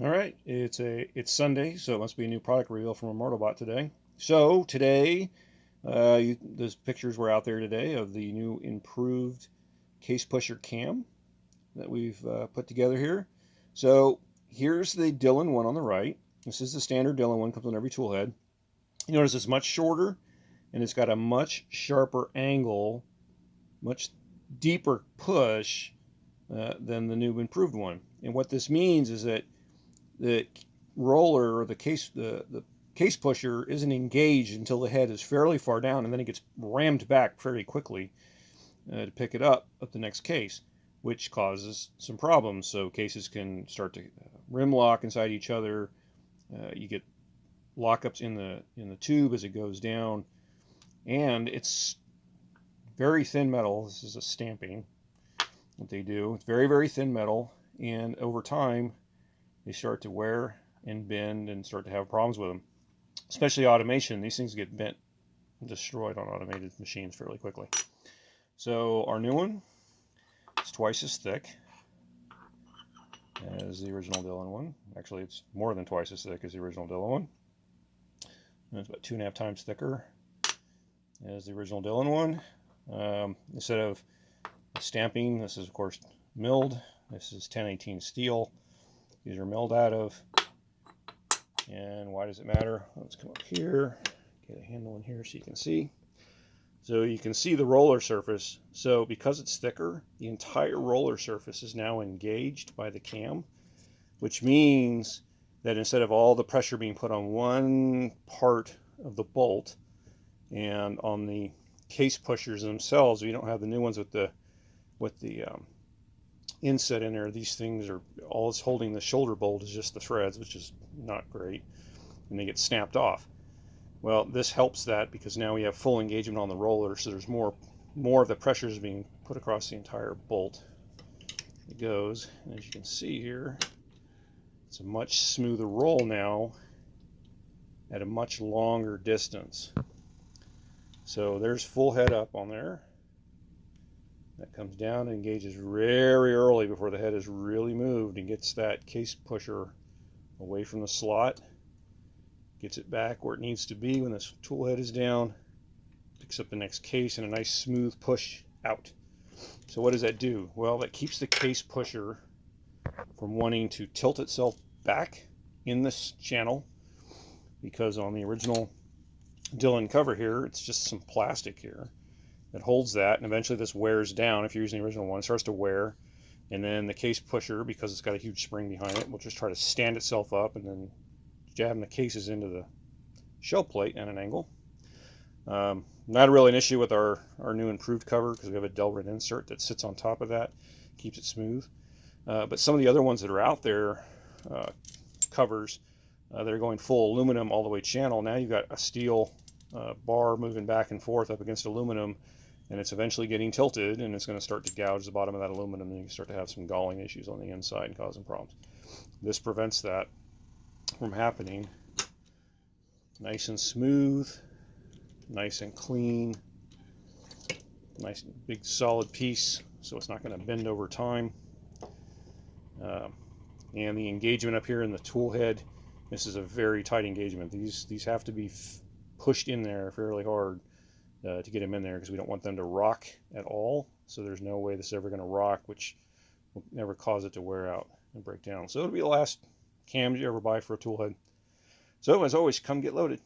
All right, it's Sunday, so it must be a new product reveal from Immortalbot today. So today, those pictures were out there today of the new improved case pusher cam that we've put together here. So here's the Dillon one on the right. This is the standard Dillon one, comes on every tool head. You notice it's much shorter and it's got a much sharper angle, much deeper push than the new improved one. And what this means is that the roller or the case pusher isn't engaged until the head is fairly far down, and then it gets rammed back very quickly to pick it up at the next case, which causes some problems. So cases can start to rim lock inside each other. You get lockups in the tube as it goes down, and it's very thin metal. This is a stamping what they do. It's very thin metal, and over time they start to wear and bend and start to have problems with them. Especially automation, these things get bent and destroyed on automated machines fairly quickly. So our new one is twice as thick as the original Dillon one. Actually, it's more than twice as thick as the original Dillon one. And it's about 2.5 times thicker as the original Dillon one. Instead of stamping, this is of course milled. This is 1018 steel. These are milled out of. And why does it matter? Let's come up here, get a handle in here so you can see. So you can see the roller surface. So because it's thicker, the entire roller surface is now engaged by the cam, which means that instead of all the pressure being put on one part of the bolt and on the case pushers themselves, you don't have the new ones with the inset in there. These things are all it's holding the shoulder bolt is just the threads, which is not great, and they get snapped off. Well, this helps that because now we have full engagement on the roller, so there's more of the pressure is being put across the entire bolt. It goes, and as you can see here, it's a much smoother roll now at a much longer distance. So there's full head up on there. That comes down and engages very early before the head is really moved and gets that case pusher away from the slot, gets it back where it needs to be when this tool head is down, picks up the next case and a nice smooth push out. So what does that do? Well, that keeps the case pusher from wanting to tilt itself back in this channel, because on the original Dillon cover here, it's just some plastic here that holds that, and eventually this wears down. If you're using the original one, it starts to wear, and then the case pusher, because it's got a huge spring behind it, will just try to stand itself up and then jabbing the cases into the shell plate at an angle. Not really an issue with our new improved cover because we have a Dillon insert that sits on top of that, keeps it smooth. But some of the other ones that are out there, covers, that are going full aluminum all the way channel, now you've got a steel bar moving back and forth up against aluminum, and it's eventually getting tilted, and it's going to start to gouge the bottom of that aluminum, and you can start to have some galling issues on the inside and causing problems. This prevents that from happening. Nice and smooth, nice and clean, nice big solid piece, so it's not going to bend over time. And the engagement up here in the tool head, this is a very tight engagement. These have to be pushed in there fairly hard to get them in there, because we don't want them to rock at all. So there's no way this is ever going to rock, which will never cause it to wear out and break down. So it'll be the last cams you ever buy for a tool head. So as always, come get loaded.